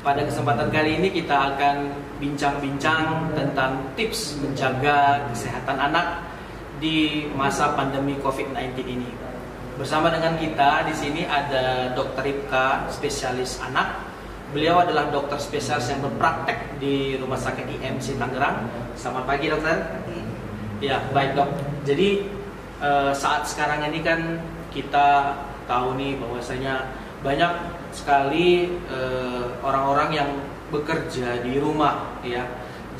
Pada kesempatan kali ini kita akan bincang-bincang tentang tips menjaga kesehatan anak di masa pandemi COVID-19 ini. Bersama dengan kita di sini ada Dr. Ripka, spesialis anak. Beliau adalah dokter spesialis yang berpraktek di Rumah Sakit IMC Tangerang. Selamat pagi, dokter. Ya, baik dok. Jadi saat sekarang ini kan kita tahu nih bahwasanya banyak sekali orang-orang yang bekerja di rumah, ya.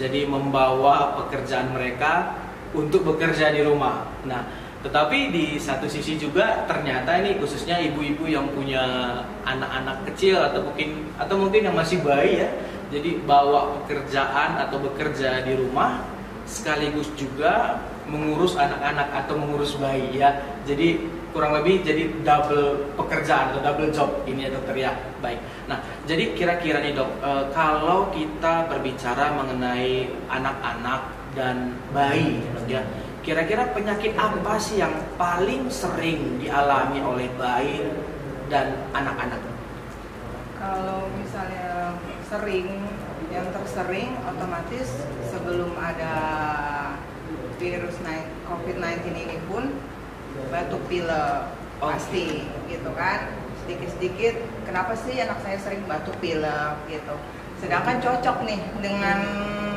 Jadi membawa pekerjaan mereka untuk bekerja di rumah. Nah, tetapi di satu sisi juga ternyata ini khususnya ibu-ibu yang punya anak-anak kecil atau mungkin yang masih bayi, ya. Jadi bawa pekerjaan atau bekerja di rumah sekaligus juga mengurus anak-anak atau mengurus bayi, ya. Jadi kurang lebih jadi double pekerjaan atau double job ini ya dokter, ya. Baik. Nah, jadi kira-kira nih dok, kalau kita berbicara mengenai anak-anak dan bayi, ya, kira-kira penyakit apa sih yang paling sering dialami oleh bayi dan anak-anak? Kalau misalnya yang tersering otomatis sebelum ada virus COVID-19 ini pun batuk pilek pasti gitu kan, sedikit-sedikit kenapa sih anak saya sering batuk pilek gitu, sedangkan cocok nih dengan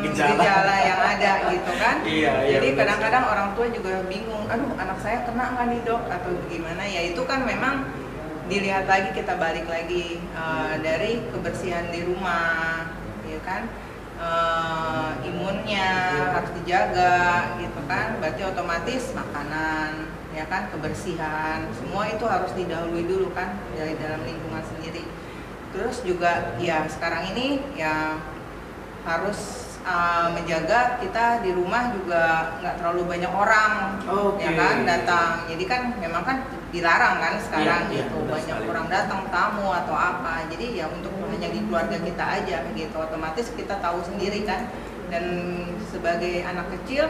gejala yang ada gitu kan. Jadi kadang-kadang orang tua juga bingung, aduh anak saya kena nggak nih dok atau gimana, ya itu kan memang dilihat lagi, kita balik lagi dari kebersihan di rumah, ya kan. Imunnya harus dijaga gitu kan, berarti otomatis makanan, ya kan, kebersihan, semua itu harus didahului dulu kan dari dalam lingkungan sendiri. Terus juga ya sekarang ini ya harus menjaga kita di rumah juga nggak terlalu banyak orang, ya kan, datang. Jadi kan memang kan dilarang kan sekarang gitu, banyak orang datang, tamu atau apa. Jadi ya untuk hanya di keluarga kita aja gitu, otomatis kita tahu sendiri kan. Dan sebagai anak kecil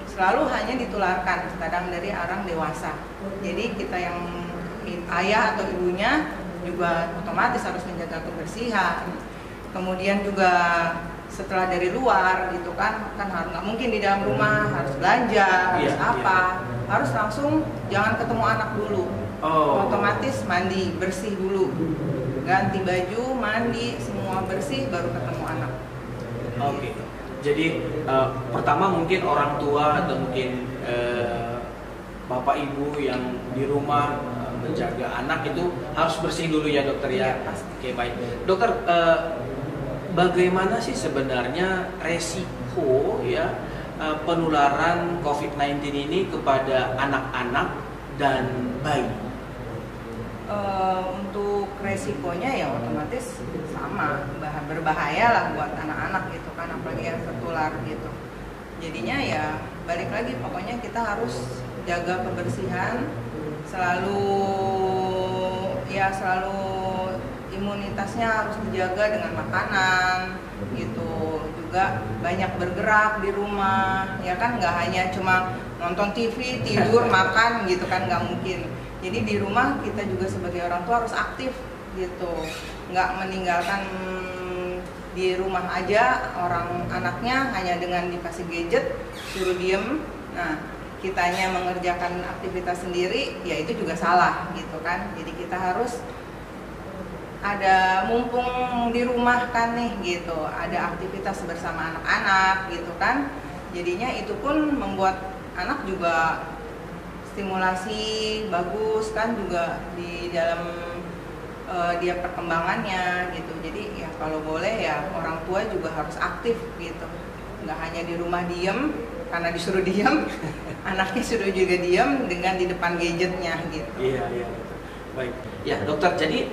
selalu hanya ditularkan kadang dari orang dewasa. Jadi kita yang ayah atau ibunya juga otomatis harus menjaga kebersihan. Kemudian juga setelah dari luar gitu kan harus, nggak mungkin di dalam rumah, harus belanja, harus harus langsung jangan ketemu anak dulu. Otomatis mandi bersih dulu, ganti baju, mandi, semua bersih baru ketemu anak. Jadi pertama mungkin orang tua atau mungkin bapak ibu yang di rumah menjaga anak itu harus bersih dulu ya dokter, ya. Oke, baik dokter. Bagaimana sih sebenarnya resiko, ya, penularan COVID-19 ini kepada anak-anak dan bayi? Untuk resikonya ya otomatis sama, berbahaya lah buat anak-anak gitu kan, apalagi yang tertular gitu. Jadinya ya balik lagi, pokoknya kita harus jaga kebersihan, selalu imunitasnya harus dijaga dengan makanan gitu, juga banyak bergerak di rumah, ya kan, nggak hanya cuma nonton TV, tidur, makan gitu kan, nggak mungkin. Jadi di rumah kita juga sebagai orang tua harus aktif gitu, nggak meninggalkan di rumah aja orang anaknya hanya dengan dikasih gadget suruh diem. Nah, kitanya mengerjakan aktivitas sendiri, ya itu juga salah gitu kan. Jadi kita harus ada, mumpung di rumah kan nih gitu, ada aktivitas bersama anak-anak gitu kan. Jadinya itu pun membuat anak juga stimulasi bagus kan, juga di dalam dia perkembangannya gitu. Jadi ya kalau boleh ya orang tua juga harus aktif gitu, nggak hanya di rumah diem karena disuruh diem, anaknya suruh juga diem dengan di depan gadgetnya gitu. Iya. Baik ya dokter, jadi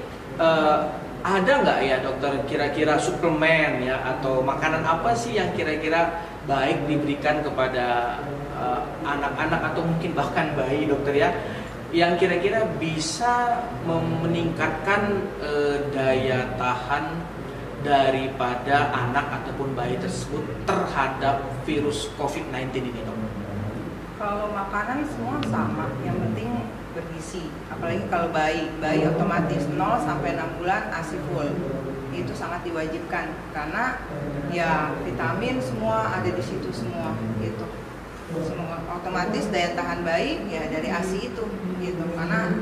ada nggak ya dokter kira-kira suplemen, ya, atau makanan apa sih yang kira-kira baik diberikan kepada anak-anak atau mungkin bahkan bayi dokter, ya, yang kira-kira bisa meningkatkan daya tahan daripada anak ataupun bayi tersebut terhadap virus COVID-19 ini dok? Kalau makanan semua sama, yang penting bergizi. Apalagi kalau bayi otomatis 0 sampai 6 bulan ASI full. itu sangat diwajibkan karena ya vitamin semua ada di situ semua gitu. Semua otomatis daya tahan bayi ya dari ASI itu gitu, karena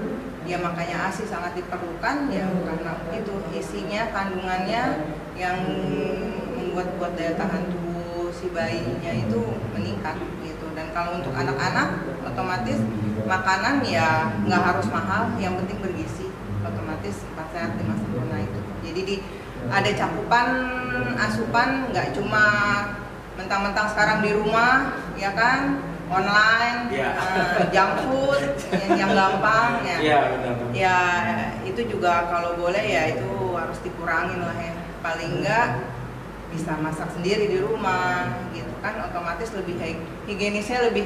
ya makanya ASI sangat diperlukan ya karena itu isinya kandungannya yang membuat daya tahan tubuh si bayinya itu meningkat gitu. Dan kalau untuk anak-anak otomatis makanan ya nggak harus mahal, yang penting bergizi, otomatis 4 sehat 5 sempurna itu. Jadi ada cakupan asupan, nggak cuma mentang-mentang sekarang di rumah ya kan online, junk food yang gampang ya. Ya itu juga kalau boleh ya itu harus dikurangin lah ya. Paling enggak bisa masak sendiri di rumah gitu kan, otomatis lebih higienisnya lebih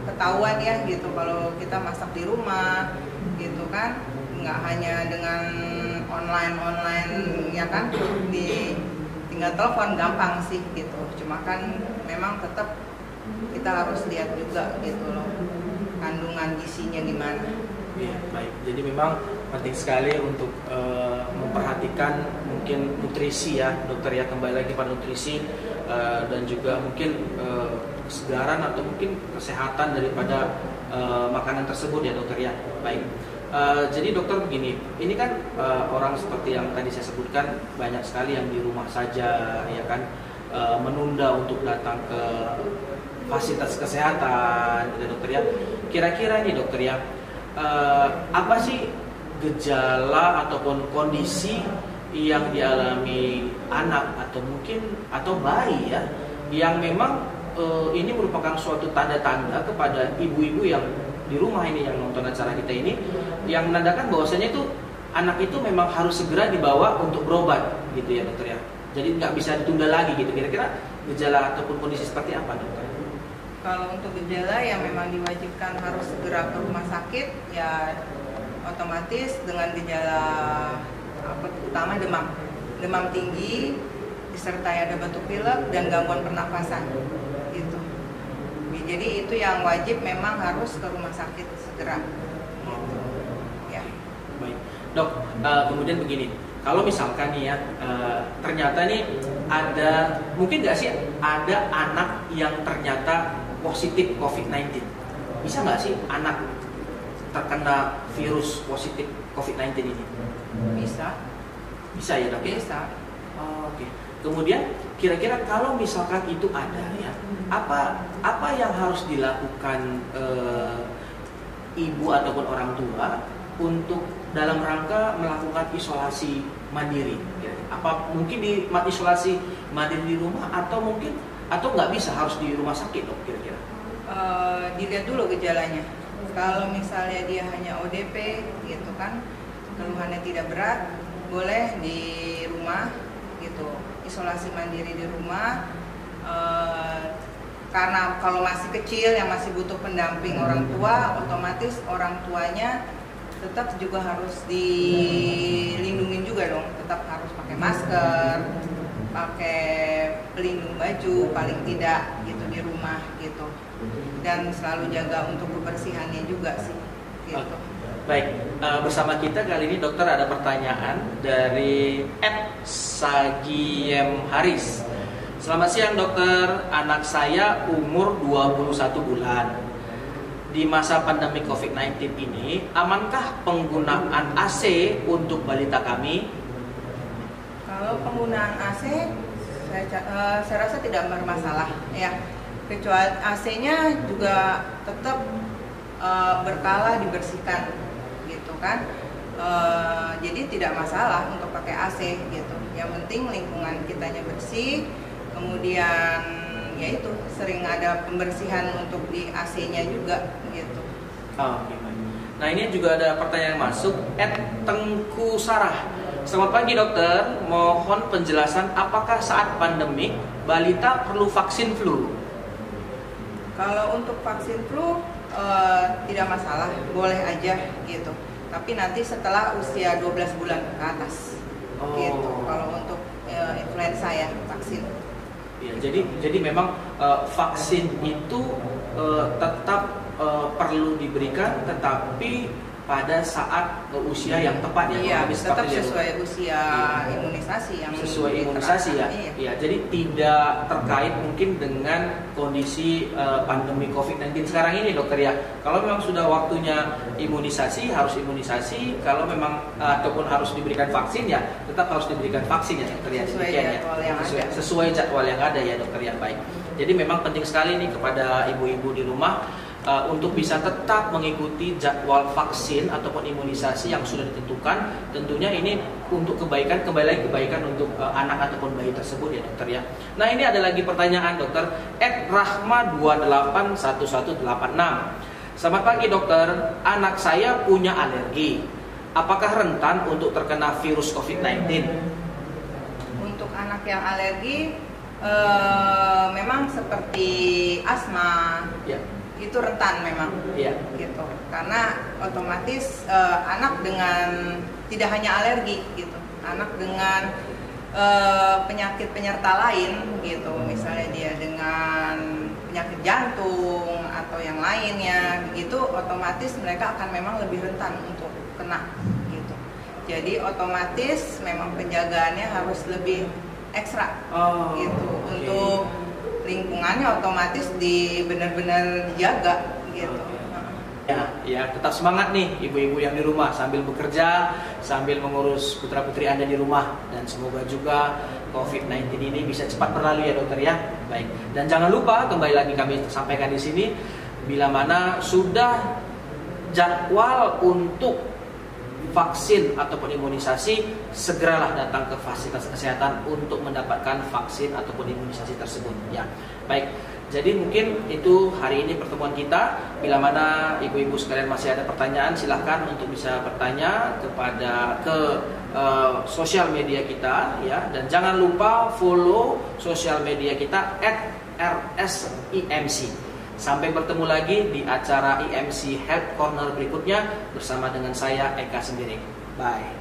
ketahuan ya gitu kalau kita masak di rumah gitu kan, nggak hanya dengan online ya kan, tinggal telepon gampang sih gitu. Cuma kan memang tetap kita harus lihat juga gitu loh kandungan gizinya gimana. Iya, baik. Jadi memang penting sekali untuk memperhatikan mungkin nutrisi ya, dokter ya, kembali lagi pada nutrisi dan juga mungkin kesegaran atau mungkin kesehatan daripada makanan tersebut ya dokter ya. Baik. Jadi dokter begini, ini kan orang seperti yang tadi saya sebutkan banyak sekali yang di rumah saja ya kan, menunda untuk datang ke fasilitas kesehatan gitu dokter ya. Kira-kira nih dokter ya, apa sih gejala ataupun kondisi yang dialami anak atau bayi ya, yang memang ini merupakan suatu tanda-tanda kepada ibu-ibu yang di rumah ini yang nonton acara kita ini, yang menandakan bahwasanya itu anak itu memang harus segera dibawa untuk berobat gitu ya dokter ya. Jadi nggak bisa ditunda lagi gitu. Kira-kira gejala ataupun kondisi seperti apa dokter? Kalau untuk gejala yang memang diwajibkan harus segera ke rumah sakit ya otomatis dengan gejala utama demam tinggi disertai ada batuk pilek dan gangguan pernafasan gitu. Jadi itu yang wajib memang harus ke rumah sakit segera gitu. Ya. Baik dok, kemudian begini, kalau misalkan nih ya ternyata nih ada, mungkin nggak sih ada anak yang ternyata positif COVID-19, bisa nggak sih anak terkena virus positif COVID-19 ini? Bisa ya dok? Bisa. Oke. Kemudian kira-kira kalau misalkan itu ada ya, apa yang harus dilakukan ibu ataupun orang tua untuk dalam rangka melakukan isolasi mandiri? Apa mungkin di isolasi mandiri di rumah atau nggak bisa harus di rumah sakit dok kira-kira? Dilihat dulu gejalanya. Kalau misalnya dia hanya ODP gitu kan, keluhannya tidak berat, boleh di rumah gitu, isolasi mandiri di rumah. Karena kalau masih kecil yang masih butuh pendamping orang tua, otomatis orang tuanya tetap juga harus dilindungin juga dong, tetap harus pakai masker, pakai pelindung baju paling tidak gitu di rumah gitu, dan selalu jaga untuk kebersihannya juga sih gitu. Baik, bersama kita kali ini dokter ada pertanyaan dari @sagiem Haris. Selamat siang dokter, anak saya umur 21 bulan. Di masa pandemi COVID-19 ini, amankah penggunaan AC untuk balita kami? Kalau penggunaan AC, saya rasa tidak bermasalah ya. Kecuali AC-nya juga tetap berkala dibersihkan gitu kan. Jadi tidak masalah untuk pakai AC gitu. Yang penting lingkungan kitanya bersih, kemudian ya itu sering ada pembersihan untuk di AC-nya juga gitu. Oke, baik. Nah ini juga ada pertanyaan masuk @Tengku Sarah. Selamat pagi dokter, mohon penjelasan apakah saat pandemik balita perlu vaksin flu? Kalau untuk vaksin flu tidak masalah, boleh aja gitu. Tapi nanti setelah usia 12 bulan ke atas gitu. Kalau untuk influenza ya vaksin. Ya, jadi memang vaksin itu tetap perlu diberikan, tetapi pada saat usia yang tepat ya. Iya, lebih tetap seperti itu. sesuai usia imunisasi yang Sesuai imunisasi ya. Iya. Ya, jadi tidak terkait mungkin dengan kondisi pandemi COVID-19 sekarang ini dokter ya. Kalau memang sudah waktunya imunisasi, harus imunisasi. Kalau memang ataupun harus diberikan vaksin ya, tetap harus diberikan vaksin ya dokter ya. Sesuai jadwal yang ada. Sesuai jadwal yang ada ya dokter ya. Baik. Jadi memang penting sekali nih kepada ibu-ibu di rumah untuk bisa tetap mengikuti jadwal vaksin ataupun imunisasi yang sudah ditentukan. Tentunya ini untuk kembali lagi kebaikan untuk anak ataupun bayi tersebut ya dokter ya. Nah ini ada lagi pertanyaan dokter @rahma281186. Selamat pagi dokter, anak saya punya alergi. Apakah rentan untuk terkena virus COVID-19? Untuk anak yang alergi memang seperti asma. Ya. Itu rentan memang, gitu. Karena otomatis anak dengan tidak hanya alergi, gitu. Anak dengan penyakit penyerta lain, gitu. Misalnya dia dengan penyakit jantung atau yang lainnya, begitu otomatis mereka akan memang lebih rentan untuk kena, gitu. Jadi otomatis memang penjagaannya harus lebih ekstra, gitu. Untuk lingkungannya otomatis benar-benar jaga gitu. Ya, tetap semangat nih ibu-ibu yang di rumah sambil bekerja, sambil mengurus putra-putri Anda di rumah, dan semoga juga COVID-19 ini bisa cepat berlalu ya dokter ya. Baik. Dan jangan lupa kembali lagi kami sampaikan di sini bila mana sudah jadwal untuk vaksin ataupun imunisasi, segeralah datang ke fasilitas kesehatan untuk mendapatkan vaksin ataupun imunisasi tersebut ya. Baik, jadi mungkin itu hari ini pertemuan kita. Bila mana ibu-ibu sekalian masih ada pertanyaan, silahkan untuk bisa bertanya ke sosial media kita ya. Dan jangan lupa follow sosial media kita @RSIMC. Sampai bertemu lagi di acara IMC Health Corner berikutnya bersama dengan saya Eka sendiri. Bye.